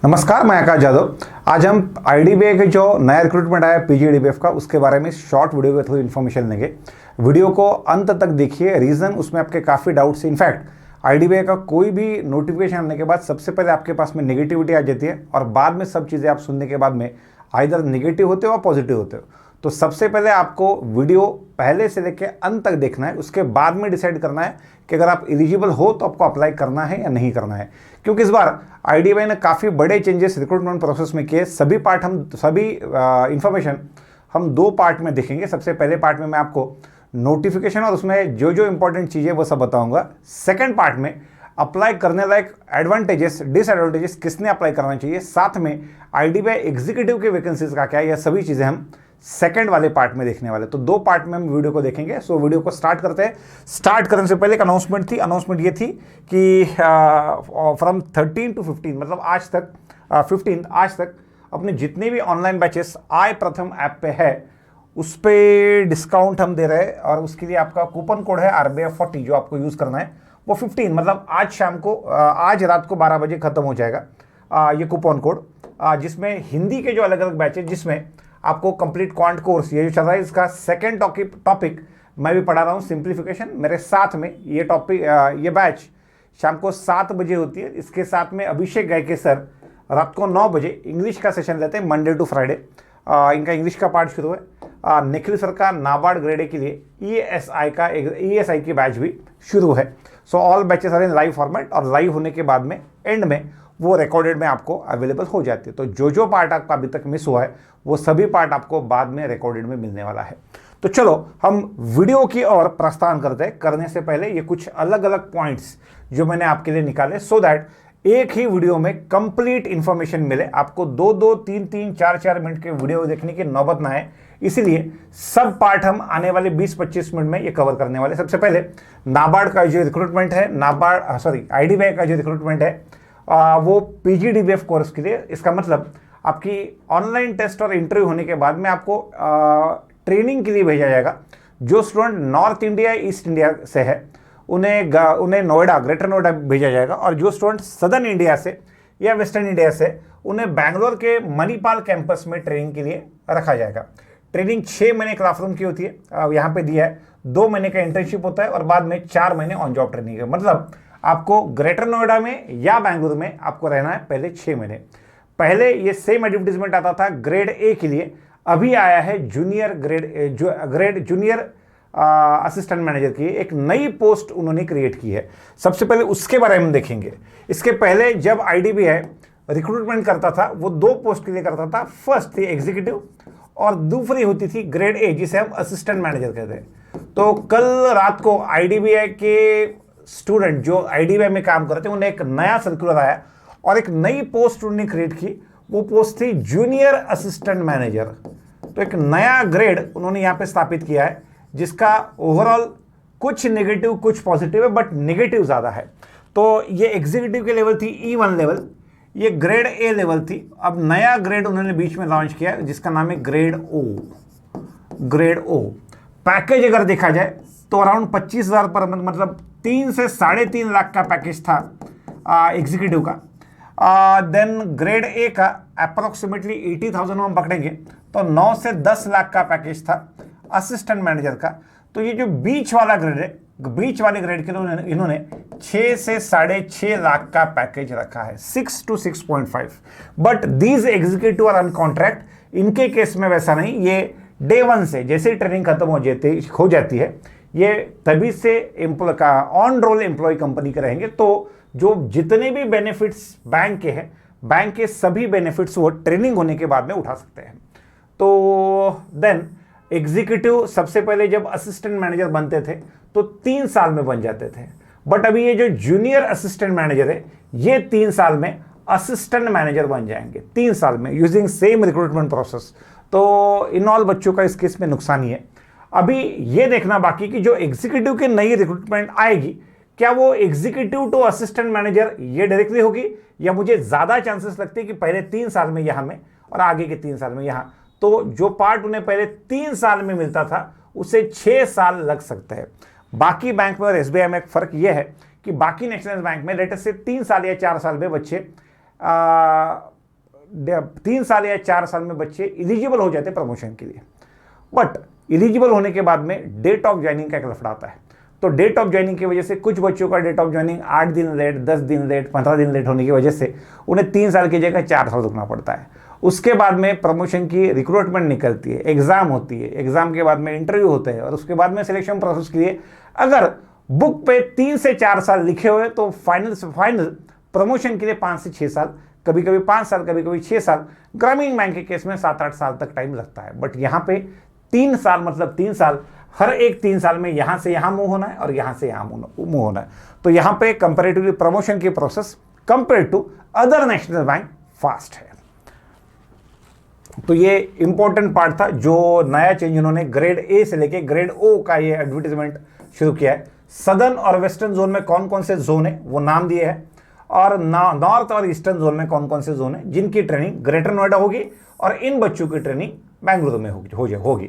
नमस्कार, मैं आकाश जादव। आज हम आईडीबीआई के जो नया रिक्रूटमेंट आया पीजीडीबीएफ का, उसके बारे में शॉर्ट वीडियो के थ्रू इन्फॉर्मेशन लेंगे। वीडियो को अंत तक देखिए। रीज़न उसमें आपके काफ़ी डाउट्स, इनफैक्ट आईडीबीआई का कोई भी नोटिफिकेशन आने के बाद सबसे पहले आपके पास में नेगेटिविटी आ जाती है और बाद में सब चीज़ें आप सुनने के बाद में आइदर नेगेटिव होते हो और पॉजिटिव होते हो। तो सबसे पहले आपको वीडियो पहले से लेकर अंत तक देखना है, उसके बाद में डिसाइड करना है कि अगर आप एलिजिबल हो तो आपको अप्लाई करना है या नहीं करना है। क्योंकि इस बार आईडीबीआई ने काफ़ी बड़े चेंजेस रिक्रूटमेंट प्रोसेस में किए। सभी इंफॉर्मेशन हम दो पार्ट में देखेंगे। सबसे पहले पार्ट में मैं आपको नोटिफिकेशन और उसमें जो जो इंपॉर्टेंट चीज़ें वो सब बताऊंगा। सेकेंड पार्ट में अप्लाई करने लायक एडवांटेजेस, डिसएडवांटेजेस, किसने अप्लाई करना चाहिए, साथ में आईडीबीआई एग्जीक्यूटिव के वैकेंसीज का क्या है, यह सभी चीज़ें हम सेकंड वाले पार्ट में देखने वाले। तो दो पार्ट में हम वीडियो को देखेंगे। सो वीडियो को स्टार्ट करते हैं। स्टार्ट करने से पहले एक अनाउंसमेंट थी। अनाउंसमेंट ये थी कि फ्रॉम 13 to 15, मतलब आज तक 15 आज तक अपने जितने भी ऑनलाइन बैचेस आई प्रथम ऐप पे है उस पर डिस्काउंट हम दे रहे हैं। और उसके लिए आपका कूपन कोड है RBF40 जो आपको यूज़ करना है। वो 15 मतलब आज शाम को, आज रात को 12 बजे ख़त्म हो जाएगा ये कूपन कोड, जिसमें हिंदी के जो अलग अलग बैचेज, जिसमें आपको कंप्लीट क्वांट कोर्स ये जो चल रहा है, इसका सेकंड टॉपिक मैं भी पढ़ा रहा हूँ, सिंप्लीफिकेशन। मेरे साथ में ये टॉपिक, ये बैच शाम को 7 बजे होती है। इसके साथ में अभिषेक गायके सर रात को 9 बजे इंग्लिश का सेशन लेते हैं, मंडे टू फ्राइडे। इनका इंग्लिश का पार्ट शुरू है। निखिल सर का नाबार्ड ग्रेड ए के लिए ESI की बैच भी शुरू है। So all batches are in live format, और लाइव होने के बाद में एंड में वो रिकॉर्डेड में आपको अवेलेबल हो जाती है। तो जो पार्ट आपका अभी तक मिस हुआ है वो सभी पार्ट आपको बाद में रिकॉर्डेड में मिलने वाला है। तो चलो हम वीडियो की ओर प्रस्थान करते हैं। करने से पहले ये कुछ अलग अलग पॉइंट्स जो मैंने आपके लिए निकाले, सो दैट एक ही वीडियो में कंप्लीट इंफॉर्मेशन मिले आपको। 2-2, 3-3, 4-4 मिनट के वीडियो देखने की नौबत ना आए, इसीलिए सब पार्ट हम आने वाले 20-25 मिनट में ये कवर करने वाले। सबसे पहले नाबार्ड का जो रिक्रूटमेंट है, आईडीबीआई का जो रिक्रूटमेंट है वो पीजीडीबीएफ कोर्स के लिए। इसका मतलब आपकी ऑनलाइन टेस्ट और इंटरव्यू होने के बाद में आपको ट्रेनिंग के लिए भेजा जाएगा। जो student north India, east India से है उन्हें नोएडा, ग्रेटर नोएडा भेजा जाएगा। और जो स्टूडेंट सदर्न इंडिया से या वेस्टर्न इंडिया से, उन्हें बैंगलोर के मणिपाल कैंपस में ट्रेनिंग के लिए रखा जाएगा। ट्रेनिंग 6 महीने क्लासरूम की होती है, यहाँ पे दिया है। 2 महीने का इंटर्नशिप होता है और बाद में 4 महीने ऑन जॉब ट्रेनिंग है। मतलब आपको ग्रेटर नोएडा में या बैंगलोर में आपको रहना है पहले 6 महीने। पहले ये सेम एडवर्टीजमेंट आता था ग्रेड ए के लिए, अभी आया है जूनियर असिस्टेंट मैनेजर की। एक नई पोस्ट उन्होंने क्रिएट की है। सबसे पहले उसके बारे में देखेंगे। इसके पहले जब आईडीबीआई रिक्रूटमेंट करता था वो 2 पोस्ट के लिए करता था। फर्स्ट थी एग्जीक्यूटिव और दूसरी होती थी ग्रेड ए, जिसे हम असिस्टेंट मैनेजर कहते हैं। तो कल रात को आईडीबीआई के स्टूडेंट जो आईडीबीआई में काम करते हैं, उन्हें एक नया सर्कुलर आया और एक नई पोस्ट उन्होंने क्रिएट की। वो पोस्ट थी जूनियर असिस्टेंट मैनेजर। तो एक नया ग्रेड उन्होंने यहाँ पे स्थापित किया है, जिसका ओवरऑल कुछ नेगेटिव कुछ पॉजिटिव है, बट नेगेटिव ज़्यादा है। तो ये एग्जीक्यूटिव के लेवल थी E1 लेवल, ये ग्रेड ए लेवल थी। अब नया ग्रेड उन्होंने बीच में लॉन्च किया जिसका नाम है ग्रेड ओ। पैकेज अगर देखा जाए तो अराउंड 25,000 पर मंथ, मतलब 3 से 3.5 लाख का पैकेज था एग्जीक्यूटिव का। देन ग्रेड ए का अप्रोक्सीमेटली 80,000 हम पकड़ेंगे तो 9 से 10 लाख का पैकेज था असिस्टेंट मैनेजर का। तो ये जो बीच वाला ग्रेड है, बीच वाले ग्रेड के लिए इन्होंने 6 से 6.5 लाख का पैकेज रखा है, 6 to 6.5। But these executive are on contract. इनके केस में वैसा नहीं। ये डे 1 से जैसे ही ट्रेनिंग खत्म हो जाती है, ये तभी से एम्प्लॉय का ऑन रोल एम्प्लॉय कंपनी के रहेंगे। तो जो जितने भी बेनिफिट्स बैंक के हैं, बैंक के सभी बेनिफिट्स वो ट्रेनिंग होने के बाद में उठा सकते हैं। तो देन एग्जीक्यूटिव सबसे पहले जब असिस्टेंट मैनेजर बनते थे तो 3 साल में बन जाते थे, बट अभी ये जो जूनियर असिस्टेंट मैनेजर है ये 3 साल में असिस्टेंट मैनेजर बन जाएंगे, 3 साल में, यूजिंग सेम रिक्रूटमेंट प्रोसेस। तो इन ऑल बच्चों का इस केस में नुकसान ही है। अभी ये देखना बाकी कि जो एग्जीक्यूटिव की नई रिक्रूटमेंट आएगी, क्या वो एग्जीक्यूटिव टू असिस्टेंट मैनेजर ये डायरेक्टली होगी, या मुझे ज़्यादा चांसेस लगते हैं कि पहले 3 साल में यहाँ में और आगे के 3 साल में यहाँ। तो जो पार्ट उन्हें पहले 3 साल में मिलता था उसे 6 साल लग सकते हैं। बाकी बैंक में और एसबीआई में एक फ़र्क यह है कि बाकी नेशनल बैंक में लेटेस्ट से 3 साल या 4 साल में बच्चे 3 साल या 4 साल में बच्चे एलिजिबल हो जाते प्रमोशन के लिए। बट एलिजिबल होने के बाद में डेट ऑफ ज्वाइनिंग का एक लफड़ा आता है। तो डेट ऑफ ज्वाइनिंग की वजह से कुछ बच्चों का डेट ऑफ ज्वाइनिंग 8 दिन लेट, 10 दिन लेट, 15 दिन लेट होने की वजह से उन्हें 3 साल की जगह 4 साल रुकना पड़ता है। उसके बाद में प्रमोशन की रिक्रूटमेंट निकलती है, एग्जाम होती है, एग्जाम के बाद में इंटरव्यू होते हैं और उसके बाद में सिलेक्शन प्रोसेस के लिए अगर बुक पे 3 से 4 साल लिखे हुए तो फाइनल प्रमोशन के लिए 5 से 6 साल, कभी कभी 5 साल, कभी कभी 6 साल, ग्रामीण बैंक के केस में 7-8 साल तक टाइम लगता है। बट यहाँ पे 3 साल मतलब 3 साल, हर एक 3 साल में यहां से यहां मूव होना है और यहां से यहां मूव होना है। तो यहां पे कंपैरेटिवली प्रमोशन की process compare to other national bank fast है। तो ये इंपॉर्टेंट पार्ट था जो नया चेंज उन्होंने ग्रेड ए से लेके ग्रेड ओ का ये एडवर्टीजमेंट शुरू किया है। सदर्न और वेस्टर्न जोन में कौन कौन से जोन है वो नाम दिए हैं, और नॉर्थ और ईस्टर्न जोन में कौन कौन से जोन है जिनकी ट्रेनिंग ग्रेटर नोएडा होगी और इन बच्चों की ट्रेनिंग बेंगलुरु में होगी।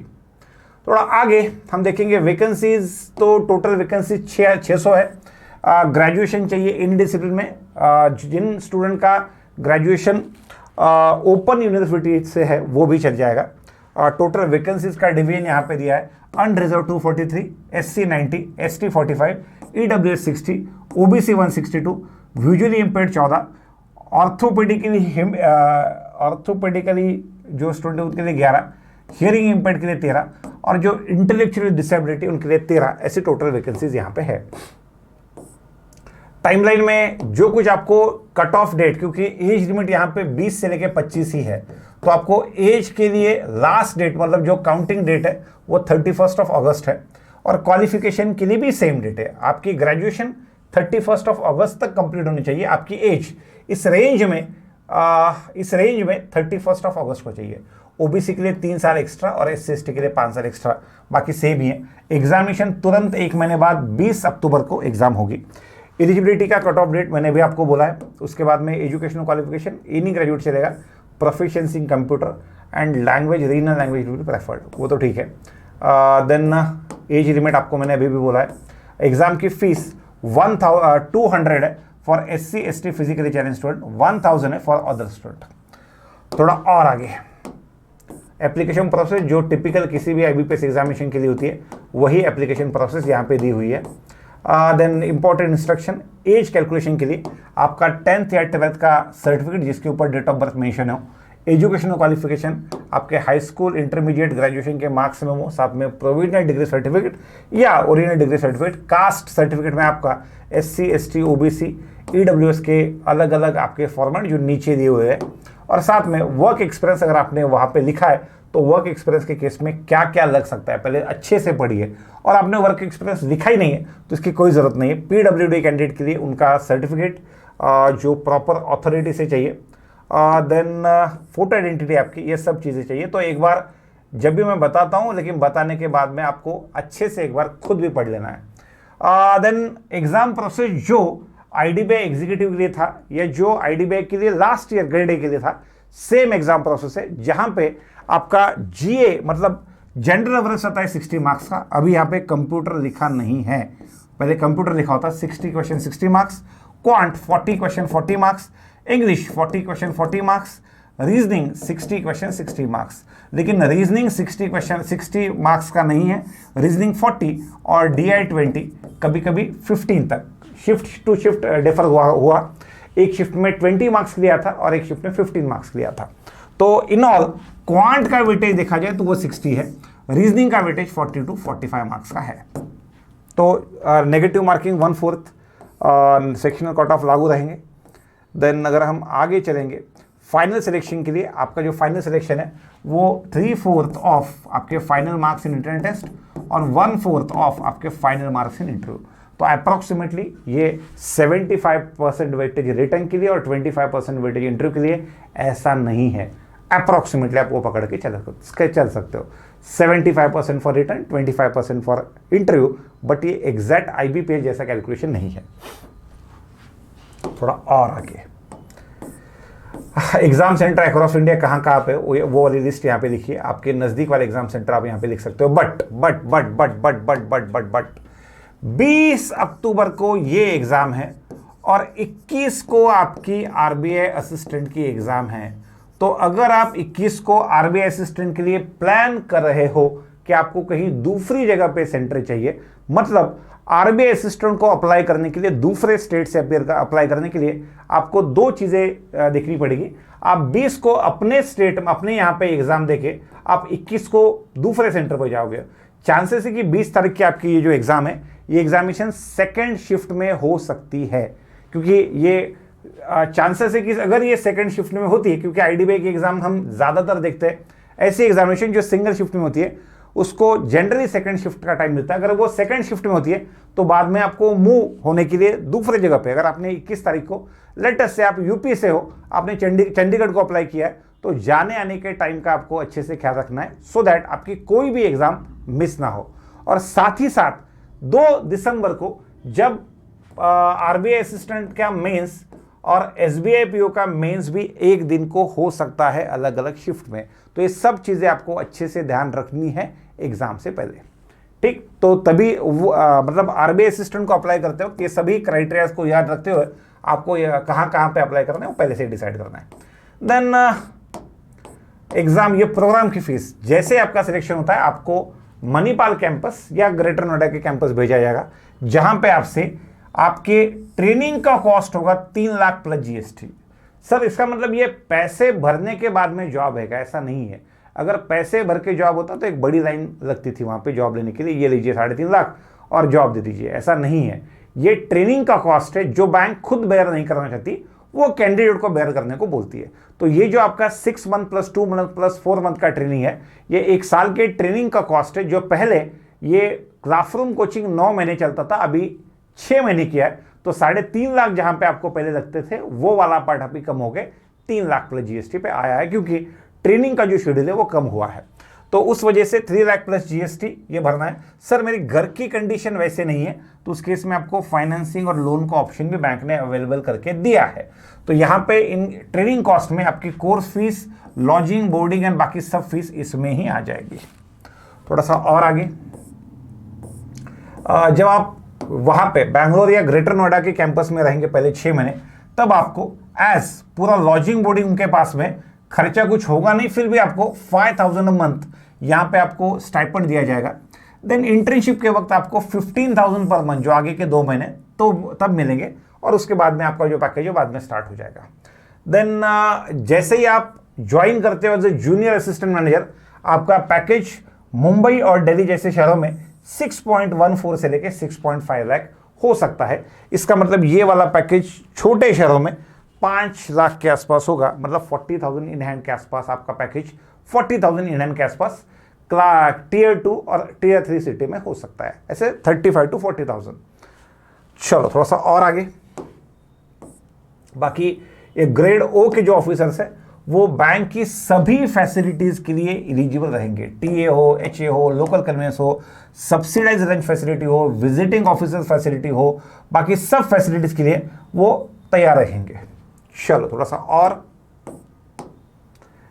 थोड़ा आगे हम देखेंगे वैकेंसीज। तो टोटल वैकेंसी 600 है। ग्रेजुएशन चाहिए इन डिसिप्लिन में, जिन स्टूडेंट का ग्रेजुएशन ओपन यूनिवर्सिटी से है वो भी चल जाएगा। टोटल वैकेंसीज का डिवीजन यहाँ पे दिया है। Unreserve 243, SC 90, ST 45, EWS 60, OBC 162, visually impaired 14, orthopaedically जो स्टूडेंट है उनके लिए 11, हियरिंग इम्पेयर्ड के लिए 13 और जो इंटेलेक्चुअल डिसेबिलिटी उनके लिए 13, ऐसी टोटल वैकेंसीज यहाँ पे है। टाइमलाइन में जो कुछ आपको कट ऑफ डेट, क्योंकि एज लिमिट यहाँ पे 20 से लेके 25 ही है, तो आपको एज के लिए लास्ट डेट मतलब जो काउंटिंग डेट है वो 31 अगस्त है और क्वालिफिकेशन के लिए भी सेम डेट है। आपकी ग्रेजुएशन 31 अगस्त तक कंप्लीट होनी चाहिए। आपकी एज इस रेंज में 31 अगस्त को चाहिए। ओबीसी के लिए 3 साल एक्स्ट्रा और SC/ST के लिए 5 साल एक्स्ट्रा, बाकी सेम ही है। एग्जामिनेशन तुरंत 1 महीने बाद 20 अक्टूबर को एग्जाम होगी। एलिजिबिलिटी का कट ऑफ डेट मैंने भी आपको बोला है। उसके बाद में एजुकेशनल क्वालिफिकेशन एनी ग्रेजुएट चलेगा, proficiency in computer and language, regional language to be preferred, वो तो ठीक है। देन एज लिमिट आपको मैंने अभी भी बोला है। एग्जाम की फीस 200 है for SC/ST physically challenge student, 1000 है फॉर अदर स्टूडेंट। थोड़ा और आगे एप्लीकेशन प्रोसेस जो टिपिकल किसी भी IBPS एग्जामिनेशन के लिए होती है वही एप्लीकेशन प्रोसेस यहाँ पे दी हुई है। Then important instruction, as calculation के लिए आपका 10th या 12th का सर्टिफिकेट जिसके ऊपर डेट ऑफ बर्थ मेंशन हो, एजुकेशनल क्वालिफिकेशन आपके हाई स्कूल, इंटरमीडिएट, ग्रेजुएशन के मार्क्स में हो, साथ में प्रोविजनल डिग्री सर्टिफिकेट या original degree certificate. Caste certificate में आपका SC/ST, OBC, EWS के अलग अलग आपके फॉर्मेट जो नीचे दिए हुए हैं, और साथ में वर्क एक्सपीरियंस अगर आपने वहाँ पे लिखा है तो वर्क एक्सपीरियंस के केस में क्या क्या लग सकता है पहले अच्छे से पढ़िए। और आपने वर्क एक्सपीरियंस लिखा ही नहीं है तो इसकी कोई ज़रूरत नहीं है। PWD कैंडिडेट के लिए उनका सर्टिफिकेट जो प्रॉपर अथॉरिटी से चाहिए। देन फोटो आइडेंटिटी आपकी, ये सब चीज़ें चाहिए। तो एक बार जब भी मैं बताता हूँ, लेकिन बताने के बाद में आपको अच्छे से एक बार खुद भी पढ़ लेना है। देन एग्ज़ाम प्रोसेस जो IDBI एग्जीक्यूटिव के लिए था या जो IDBI के लिए लास्ट ईयर ग्रेड ए के लिए था, सेम एग्जाम प्रोसेस है, जहां पे आपका GA मतलब जनरल एवरेज आता है 60 मार्क्स का। अभी यहाँ पे कंप्यूटर लिखा नहीं है, पहले कंप्यूटर लिखा होता। 60 question 60 marks, quant 40 question 40 marks, English 40 question 40 marks, reasoning 60 question 60 marks. लेकिन रीजनिंग 60 क्वेश्चन 60 मार्क्स का नहीं है, रीजनिंग 40 और DI 20, कभी कभी 15 तक, शिफ्ट टू शिफ्ट डिफर हुआ। एक शिफ्ट में 20 मार्क्स लिया था और एक शिफ्ट में 15 मार्क्स लिया था। तो इन ऑल क्वांट का वेटेज देखा जाए तो वो 60 है, रीजनिंग का वेटेज 40 to 45 मार्क्स का है। तो negative marking 1/4 sectional cut off लागू रहेंगे। देन अगर हम आगे चलेंगे फाइनल सिलेक्शन के लिए, आपका जो फाइनल सिलेक्शन है वो 3/4 ऑफ आपके final marks in written test और 1/4 ऑफ आपके फाइनल मार्क्स इन इंटरव्यू। तो अप्रॉक्सीमेटली ये 75% वेटेज रिटर्न के लिए और 25% वेटेज इंटरव्यू के लिए, ऐसा नहीं है। अप्रॉक्सीमेटली आप वो पकड़ के चल सकते हो। 75% for return, 25% for interview, but ये एग्जैक्ट IBPS जैसा कैलकुलेशन नहीं है। थोड़ा और आगे एग्जाम सेंटर अक्रॉस इंडिया कहाँ पे, वो वाली लिस्ट यहाँ पे लिखिए। आपके नज़दीक वाले एग्जाम सेंटर आप यहाँ पे लिख सकते हो। बट 20 अक्टूबर को ये एग्जाम है और 21 को आपकी RBI असिस्टेंट की एग्जाम है। तो अगर आप 21 को आरबीआई असिस्टेंट के लिए प्लान कर रहे हो कि आपको कहीं दूसरी जगह पे सेंटर चाहिए, मतलब आरबीआई असिस्टेंट को अप्लाई करने के लिए दूसरे स्टेट से अप्लाई करने के लिए आपको दो चीजें देखनी पड़ेगी। आप 20 को अपने स्टेट में अपने यहाँ पे एग्जाम देके आप 21 को दूसरे सेंटर पर जाओगे। चांसेस है कि 20 तारीख की आपकी ये जो एग्जाम है, ये एग्जामिनेशन सेकेंड शिफ्ट में हो सकती है, क्योंकि ये चांसेस है कि अगर ये सेकंड शिफ्ट में होती है, क्योंकि आईडीबीआई की एग्जाम हम ज्यादातर देखते हैं ऐसी एग्जामिनेशन जो सिंगल शिफ्ट में होती है उसको जनरली सेकंड शिफ्ट का टाइम मिलता है। अगर वो सेकंड शिफ्ट में होती है तो बाद में आपको मूव होने के लिए दूसरे जगह पे, अगर आपने 21 तारीख को लेटेस्ट से आप यूपी से हो, आपने चंडीगढ़ को अप्लाई किया है, तो जाने आने के टाइम का आपको अच्छे से ख्याल रखना है सो दैट आपकी कोई भी एग्जाम मिस ना हो। और साथ ही साथ 2 दिसंबर को जब आरबीआई असिस्टेंट का मेंस और एसबीआई पीओ का मेंस भी एक दिन को हो सकता है अलग अलग शिफ्ट में, तो ये सब चीजें आपको अच्छे से ध्यान रखनी है एग्जाम से पहले, ठीक। तो तभी मतलब आरबीआई असिस्टेंट को अप्लाई करते हो ये सभी क्राइटेरिया को याद रखते हुए आपको कहाँ कहाँ पे अप्लाई करना है वो पहले से डिसाइड करना है। देन एग्जाम, ये प्रोग्राम की फीस, जैसे आपका सिलेक्शन होता है आपको मणिपाल कैंपस या ग्रेटर नोएडा के कैंपस भेजा जाएगा, जहां पे आपसे आपके ट्रेनिंग का कॉस्ट होगा 3 लाख प्लस जीएसटी। सर इसका मतलब ये पैसे भरने के बाद में जॉब है क्या? ऐसा नहीं है। अगर पैसे भर के जॉब होता तो एक बड़ी लाइन लगती थी वहां पे जॉब लेने के लिए, ये लीजिए 3.5 लाख और जॉब दे दीजिए, ऐसा नहीं है। ये ट्रेनिंग का कॉस्ट है जो बैंक खुद बेयर नहीं करना चाहती, वो कैंडिडेट को बेयर करने को बोलती है। तो ये जो आपका 6 month plus 2 month plus 4 month का ट्रेनिंग है, ये 1 साल के ट्रेनिंग का कॉस्ट है, जो पहले ये क्लासरूम कोचिंग 9 महीने चलता था, अभी 6 महीने किया है। तो 3.5 लाख जहां पे आपको पहले लगते थे वो वाला पार्ट अभी कम हो गए, 3 लाख प्लस जीएसटी पे आया है, क्योंकि ट्रेनिंग का जो शेड्यूल है वो कम हुआ है। तो उस वजह से 3 लाख प्लस जीएसटी ये भरना है। सर मेरी घर की कंडीशन वैसे नहीं है, तो उस केस में आपको फाइनेंसिंग और लोन का ऑप्शन भी बैंक ने अवेलेबल करके दिया है। तो यहाँ पे इन ट्रेनिंग कॉस्ट में आपकी course fees, lodging, boarding and बाकी सब फीस इसमें ही आ जाएगी। थोड़ा सा और आगे, जब आप वहां पे बैंगलोर या ग्रेटर नोएडा के कैंपस में रहेंगे पहले 6 महीने, तब आपको एज पूरा लॉजिंग बोर्डिंग उनके पास में खर्चा कुछ होगा नहीं, फिर भी आपको 5,000 अ मंथ यहाँ पे आपको स्टाइपेंड दिया जाएगा। देन इंटर्नशिप के वक्त आपको 15,000 पर मंथ जो आगे के 2 महीने तो तब मिलेंगे, और उसके बाद में आपका जो पैकेज है बाद में स्टार्ट हो जाएगा। देन जैसे ही आप ज्वाइन करते हो as a junior assistant manager, आपका पैकेज मुंबई और दिल्ली जैसे शहरों में 6.14 से लेके 6.5 लाख हो सकता है। इसका मतलब ये वाला पैकेज छोटे शहरों में 5 लाख के आसपास होगा, मतलब 40,000 इन हैंड के आसपास आपका पैकेज 40,000 इन हैंड के आसपास टियर 2 और टियर 3 सिटी में हो सकता है, ऐसे 35 to 40,000। चलो थोड़ा सा और आगे, बाकी ये ग्रेड ओ के जो ऑफिसर्स है वो बैंक की सभी फैसिलिटीज के लिए एलिजिबल रहेंगे। टीए हो, एचए हो, लोकल कन्वेंस हो, सब्सिडाइज रेंट फैसिलिटी हो, विजिटिंग ऑफिसर फैसिलिटी हो, बाकी सब फैसिलिटीज के लिए वो तैयार रहेंगे। चलो थोड़ा सा और,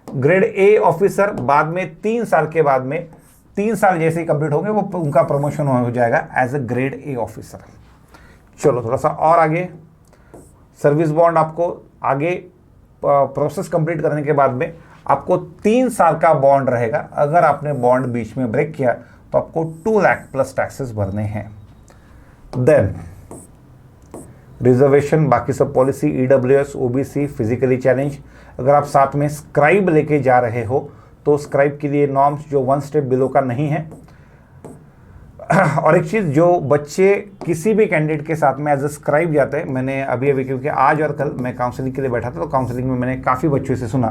ग्रेड ए ऑफिसर बाद में 3 साल के बाद में 3 साल जैसे ही कंप्लीट होंगे वो उनका प्रमोशन हो जाएगा as a grade A officer. चलो थोड़ा सा और आगे, सर्विस बॉन्ड आपको आगे प्रोसेस कंप्लीट करने के बाद में आपको 3 साल का बॉन्ड रहेगा। अगर आपने बॉन्ड बीच में ब्रेक किया तो आपको 2 लाख प्लस टैक्सेस भरने हैं। देन रिजर्वेशन, बाकी सब policy, EWS, OBC, physically challenge, अगर आप साथ में स्क्राइब लेके जा रहे हो तो स्क्राइब के लिए नॉर्म्स जो 1 स्टेप बिलो का नहीं है। और एक चीज़, जो बच्चे किसी भी कैंडिडेट के साथ में एज ए स्क्राइब जाते हैं, मैंने अभी क्योंकि आज और कल मैं काउंसलिंग के लिए बैठा था, तो काउंसलिंग में मैंने काफ़ी बच्चों से सुना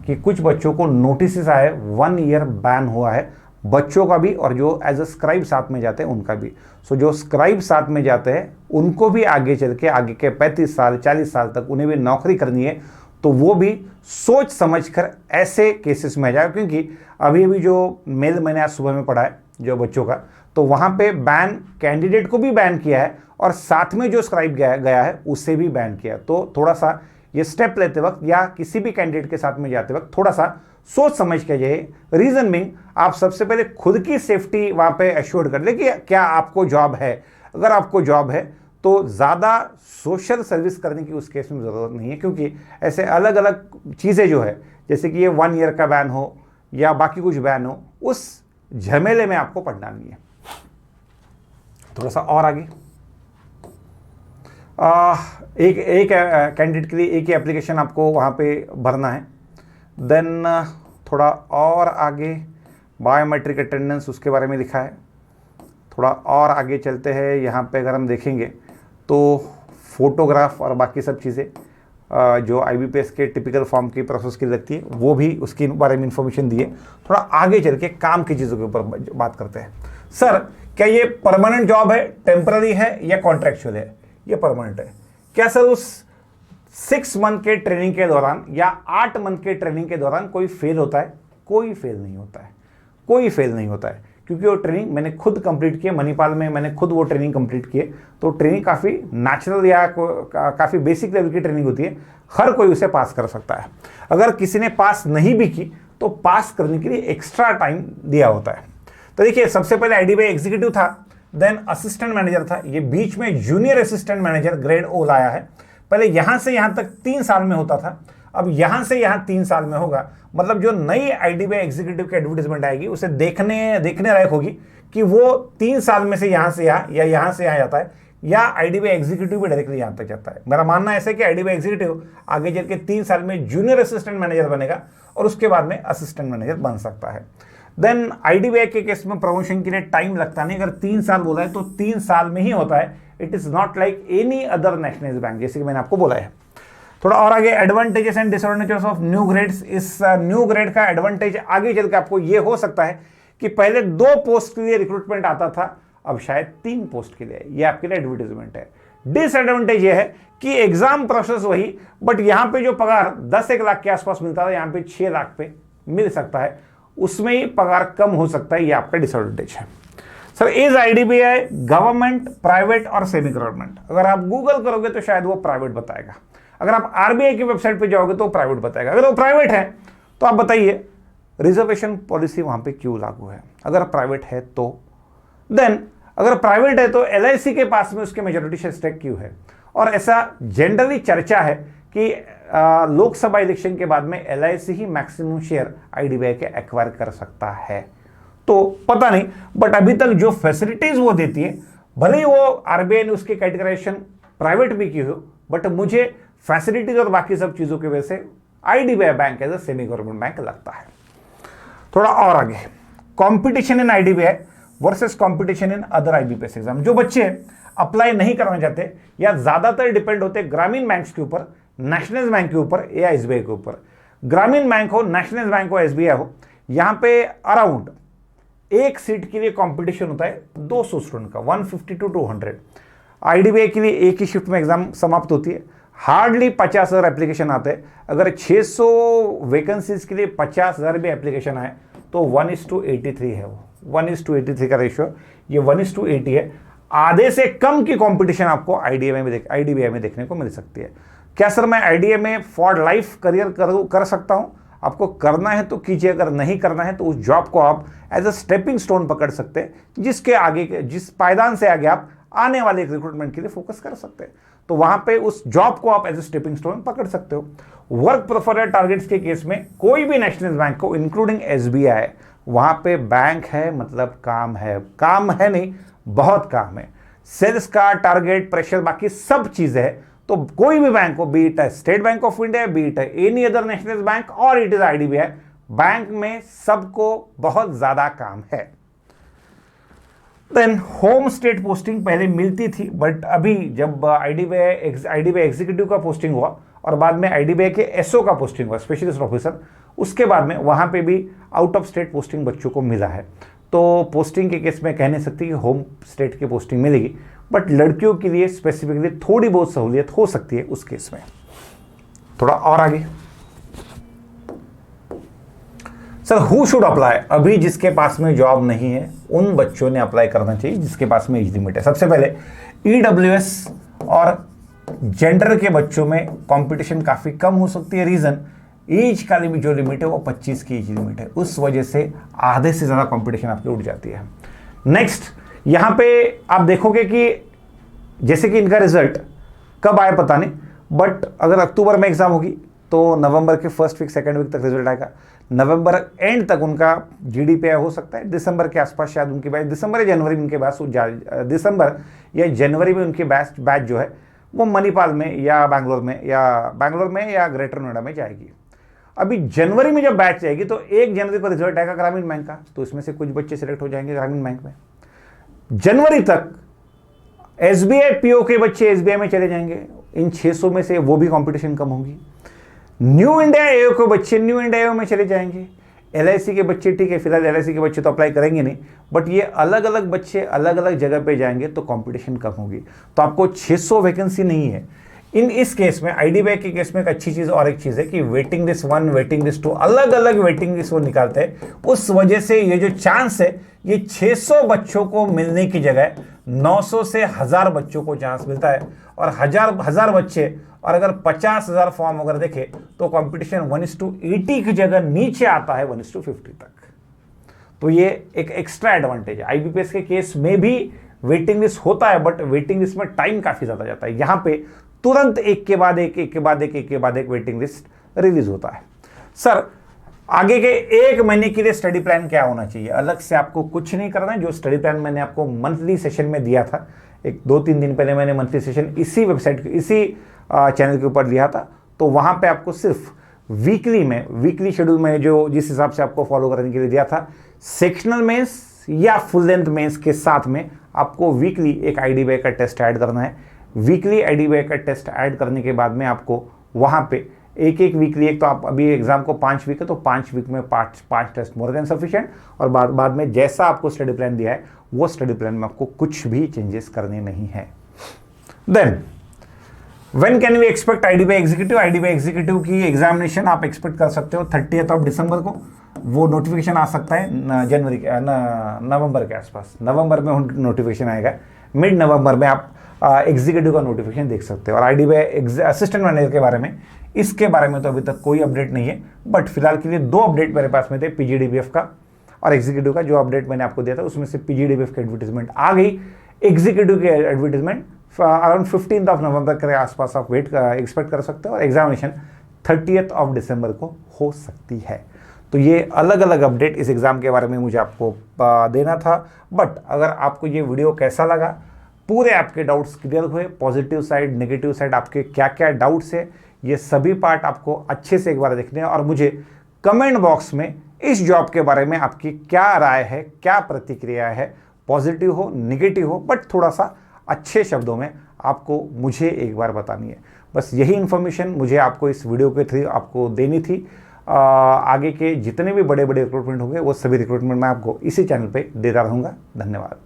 कि कुछ बच्चों को नोटिस आए, 1 ईयर बैन हुआ है बच्चों का भी, और जो एज ए स्क्राइब साथ में जाते हैं उनका भी। सो जो स्क्राइब साथ में जाते हैं उनको भी आगे चल के आगे के 35 साल 40 साल तक उन्हें भी नौकरी करनी है, तो वो भी सोच समझकर ऐसे केसेस में जाए। क्योंकि अभी जो मेल मैंने आज सुबह में पढ़ा है जो बच्चों का, तो वहाँ पे बैन कैंडिडेट को भी बैन किया है और साथ में जो स्क्राइब गया है उसे भी बैन किया। तो थोड़ा सा ये स्टेप लेते वक्त या किसी भी कैंडिडेट के साथ में जाते वक्त थोड़ा सा सोच समझ के जाइए। रीजन मीन, आप सबसे पहले खुद की सेफ्टी वहाँ पे एश्योर कर ले कि क्या आपको जॉब है। अगर आपको जॉब है तो ज़्यादा सोशल सर्विस करने की उस केस में ज़रूरत नहीं है, क्योंकि ऐसे अलग अलग चीज़ें जो है, जैसे कि ये 1 ईयर का बैन हो या बाकी कुछ बैन हो, उस झमेले में आपको पढ़ना नहीं है। थोड़ा सा और आगे, एक कैंडिडेट के लिए एक ही एप्लीकेशन आपको वहाँ पे भरना है। देन थोड़ा और आगे बायोमेट्रिक अटेंडेंस, उसके बारे में लिखा है। थोड़ा और आगे चलते हैं, यहाँ पे अगर हम देखेंगे तो फोटोग्राफ और बाकी सब चीज़ें जो IBPS के टिपिकल फॉर्म की प्रोसेस की लगती है, वो भी उसके बारे में इंफॉर्मेशन दिए। थोड़ा आगे चल के काम की चीज़ों के ऊपर बात करते हैं। सर, क्या ये परमानेंट जॉब है, टेम्पररी है या कॉन्ट्रेक्चुअल है? ये परमानेंट है। क्या सर उस 6 मंथ के ट्रेनिंग के दौरान या 8 मंथ के ट्रेनिंग के दौरान कोई फेल होता है? कोई फेल नहीं होता है, कोई फेल नहीं होता है, क्योंकि वो ट्रेनिंग मैंने खुद कंप्लीट की है। मणिपाल में मैंने खुद वो ट्रेनिंग कंप्लीट की है। तो ट्रेनिंग काफ़ी नेचुरल या काफ़ी बेसिक लेवल की ट्रेनिंग होती है, हर कोई उसे पास कर सकता है। अगर किसी ने पास नहीं भी की तो पास करने के लिए एक्स्ट्रा टाइम दिया होता है। तो देखिए, सबसे पहले IDBI एग्जीक्यूटिव था, देन असिस्टेंट मैनेजर था, ये बीच में junior assistant manager grade O लाया है। पहले यहां से यहां तक 3 साल में होता था, अब यहां से यहां 3 साल में होगा। मतलब जो नई IDBI एग्जीक्यूटिव की एडवर्टीजमेंट आएगी उसे देखने लायक होगी कि वो 3 साल में से यहां से यहां या यहां से यहां जाता है, या IDBI एग्जीक्यूटिव भी डायरेक्टली यहां तक जाता है। मेरा मानना ऐसा है कि IDBI एग्जीक्यूटिव आगे चल के 3 साल में जूनियर असिस्टेंट मैनेजर बनेगा और उसके बाद में असिस्टेंट मैनेजर बन सकता है। देन IDBI के केस में प्रमोशन के लिए टाइम लगता नहीं। अगर 3 साल बोला है तो 3 साल में ही होता है। It is not like any other nationalised bank, जैसे कि मैंने आपको बोला है। थोड़ा और आगे, advantages and disadvantages of new grades. इस न्यू ग्रेड का एडवांटेज आगे चल के आपको ये हो सकता है कि पहले 2 पोस्ट के लिए रिक्रूटमेंट आता था, अब शायद 3 पोस्ट के लिए। ये आपके लिए एडवर्टीजमेंट है। डिसएडवांटेज ये है कि एग्जाम प्रोसेस वही, बट यहाँ पे जो पगार 10-1 लाख के आसपास मिलता था, यहाँ पे 6 लाख पे मिल सकता है, उसमें ही पगार कम हो सकता है। ये आपका डिसएडवांटेज है। Sir, is IDBI government, private और सेमी गवर्नमेंट? अगर आप गूगल करोगे तो शायद वो प्राइवेट बताएगा। अगर आप RBI की वेबसाइट पे जाओगे तो प्राइवेट बताएगा। अगर वो प्राइवेट है तो आप बताइए रिजर्वेशन पॉलिसी वहां पे क्यों लागू है? अगर प्राइवेट है तो देन, अगर प्राइवेट है तो LIC के पास में उसके मेजोरिटी शेयर स्टेक क्यों है? और ऐसा जनरली चर्चा है कि लोकसभा इलेक्शन के बाद में LIC ही मैक्सिमम शेयर IDBI के एक्वायर कर सकता है। तो पता नहीं, बट अभी तक जो फैसिलिटीज वो देती है, भले ही वो RBI ने उसकी कैटेगराइजेशन प्राइवेट भी की हो, बट मुझे फैसिलिटीज और बाकी सब चीजों की वजह से IDBI bank as a semi government bank लगता है। थोड़ा और आगे, competition in IDBI versus competition in other IBPS exam. जो बच्चे अप्लाई नहीं करना चाहते या ज्यादातर डिपेंड होते ग्रामीण बैंक्स के ऊपर, नेशनल बैंक के ऊपर या SBI के ऊपर, ग्रामीण बैंक हो, नेशनल बैंक हो, SBI हो, यहाँ पे अराउंड एक सीट के लिए कंपटीशन होता है 200 स्टूडेंट का, 150 to 200। IDBI के लिए एक ही शिफ्ट में एग्जाम समाप्त होती है। हार्डली 50,000 एप्लीकेशन आते हैं। अगर 600 वैकेंसीज के लिए 50,000 भी एप्लीकेशन आए तो 1:83 है वो, 1:83 का रेशियो। ये 1:80 है। आधे से कम की कंपटीशन आपको IDBI में देखने को मिल सकती है। क्या सर मैं IDBI में फॉर लाइफ करियर कर सकता हूं? आपको करना है तो कीजिए, अगर नहीं करना है तो उस जॉब को आप एज अ स्टेपिंग स्टोन पकड़ सकते हैं, जिसके आगे जिस पायदान से आगे आप आने वाले रिक्रूटमेंट के लिए फोकस कर सकते हैं। तो वहां पे उस जॉब को आप एज अ स्टेपिंग स्टोन पकड़ सकते हो। वर्क प्रोफाइल टारगेट्स के केस में कोई भी नेशनल बैंक को इंक्लूडिंग SBI, वहां पे बैंक है मतलब काम है, काम है नहीं बहुत काम है। सेल्स का टारगेट, प्रेशर, बाकी सब चीजें है। तो कोई भी बैंक हो, B it state bank of India, B it any other national bank और इट इज IDBI, बैंक में सबको बहुत ज्यादा काम है। देन होम स्टेट पोस्टिंग पहले मिलती थी, बट अभी जब IDBI एग्जीक्यूटिव का पोस्टिंग हुआ और बाद में IDBI के SO का पोस्टिंग हुआ, स्पेशलिस्ट ऑफिसर, उसके बाद में वहां पे भी आउट ऑफ स्टेट पोस्टिंग बच्चों को मिला है। तो पोस्टिंग के केस में कह नहीं सकती कि होम स्टेट की पोस्टिंग मिलेगी, बट लड़कियों के लिए स्पेसिफिकली थोड़ी बहुत सहूलियत हो सकती है उस केस में। थोड़ा और आगे, सर हु शुड अप्लाई? अभी जिसके पास में जॉब नहीं है उन बच्चों ने अप्लाई करना चाहिए जिसके पास में एज लिमिट है। सबसे पहले EWS और जेंडर के बच्चों में कंपटीशन काफी कम हो सकती है। रीजन, एज का जो लिमिट है वो 25 की एज लिमिट है, उस वजह से आधे से ज्यादा कंपटीशन आपकी उठ जाती है। नेक्स्ट, यहां पे आप देखोगे कि जैसे कि इनका रिजल्ट कब आए पता नहीं, बट अगर अक्टूबर में एग्जाम होगी तो तो नवंबर के फर्स्ट वीक सेकंड वीक तक रिजल्ट आएगा। नवंबर एंड तक उनका जीडीपी हो सकता है, दिसंबर के आसपास शायद उनकी बैच, दिसंबर या जनवरी में उनके बैच, दिसंबर या जनवरी में उनकी बैच जो है वो मणिपाल में या बैंगलोर में या ग्रेटर नोएडा में जाएगी। अभी जनवरी में जब बैच जाएगी तो 1 जनवरी को रिजल्ट आएगा ग्रामीण बैंक का, तो इसमें से कुछ बच्चे सिलेक्ट हो जाएंगे ग्रामीण बैंक में। जनवरी तक एसबीआई पीओ के बच्चे एसबीआई में चले जाएंगे, इन 600 में से वो भी कंपटीशन कम होगी। न्यू इंडिया एओ के बच्चे न्यू इंडिया एओ में चले जाएंगे। एलआईसी के बच्चे, ठीक है फिलहाल एलआईसी के बच्चे तो अप्लाई करेंगे नहीं, बट ये अलग अलग बच्चे अलग अलग जगह पे जाएंगे तो कंपटीशन कम होगी। तो आपको 600 वैकेंसी नहीं है इस केस में। आईडीबीआई के केस में एक अच्छी चीज और एक चीज है कि वेटिंग लिस्ट 1, वेटिंग लिस्ट 2, अलग अलग वेटिंग लिस्ट वो निकालते हैं। उस वजह से ये जो चांस है, ये 600 बच्चों को मिलने की जगह 900 से 1000 बच्चों को चांस मिलता है। और हजार बच्चे, और अगर 50,000 फॉर्म अगर देखे तो कंपटीशन 1:80 की जगह नीचे आता है 1:50 तक। तो ये एक एक्स्ट्रा एडवांटेज है। आईबीपीएस के केस में भी वेटिंग लिस्ट होता है, बट वेटिंग लिस्ट में टाइम काफी ज्यादा जाता है। यहां पे तुरंत एक के बाद एक वेटिंग लिस्ट रिलीज होता है। सर आगे के 1 महीने के लिए स्टडी प्लान क्या होना चाहिए? अलग से आपको कुछ नहीं करना है। जो स्टडी प्लान मैंने आपको मंथली सेशन में दिया था, एक 2-3 दिन पहले मैंने मंथली सेशन इसी वेबसाइट, इसी चैनल के ऊपर दिया था, तो वहां पे आपको सिर्फ वीकली शेड्यूल में जो जिस हिसाब से आपको फॉलो करने के लिए दिया था, सेक्शनल मेंस या फुल लेंथ मेंस के साथ में आपको वीकली एक आईडीबीआई का टेस्ट ऐड करना है। वीकली आईडीबीआई का टेस्ट ऐड करने के बाद में आपको वहां पे एक वीकली, एक तो आप अभी एग्जाम को 5 वीक है तो 5 वीक में 5 टेस्ट मोर देन सफिशिएंट। और बाद में जैसा आपको स्टडी प्लान दिया है वो स्टडी प्लान में आपको कुछ भी चेंजेस करने नहीं है। Then when can we expect IDBI executive? IDBI executive की एग्जामिनेशन आप एक्सपेक्ट कर सकते हो 30 दिसंबर को। वो नोटिफिकेशन आ सकता है नवंबर के आसपास। नवंबर में नोटिफिकेशन आएगा, मिड नवंबर में आप एग्जीक्यूटिव का नोटिफिकेशन देख सकते हो। और आईडीबीआई असिस्टेंट मैनेजर के बारे में, इसके बारे में तो अभी तक कोई अपडेट नहीं है, बट फिलहाल के लिए 2 अपडेट मेरे पास में थे, पीजीडीबीएफ का और एग्जीक्यूटिव का। जो अपडेट मैंने आपको दिया था उसमें से पीजीडीबीएफ की एडवर्टीजमेंट आ गई, एग्जीक्यूटिव की एडवर्टीजमेंट अराउंड 15 नवंबर के आसपास आप एक्सपेक्ट कर सकते हो। और एग्जामिनेशन 30 दिसंबर को हो सकती है। तो ये अलग अलग अपडेट इस एग्जाम के बारे में मुझे आपको देना था। बट अगर आपको ये वीडियो कैसा लगा, पूरे आपके डाउट्स क्लियर हुए, पॉजिटिव साइड, नेगेटिव साइड, आपके क्या क्या डाउट्स है, ये सभी पार्ट आपको अच्छे से एक बार देखने हैं। और मुझे कमेंट बॉक्स में इस जॉब के बारे में आपकी क्या राय है, क्या प्रतिक्रिया है, पॉजिटिव हो नेगेटिव हो, बट थोड़ा सा अच्छे शब्दों में आपको मुझे एक बार बतानी है। बस यही इन्फॉर्मेशन मुझे आपको इस वीडियो के थ्रू आपको देनी थी। आगे के जितने भी बड़े बड़े रिक्रूटमेंट होंगे वो सभी रिक्रूटमेंट मैं आपको इसी चैनल पे देता रहूँगा। धन्यवाद।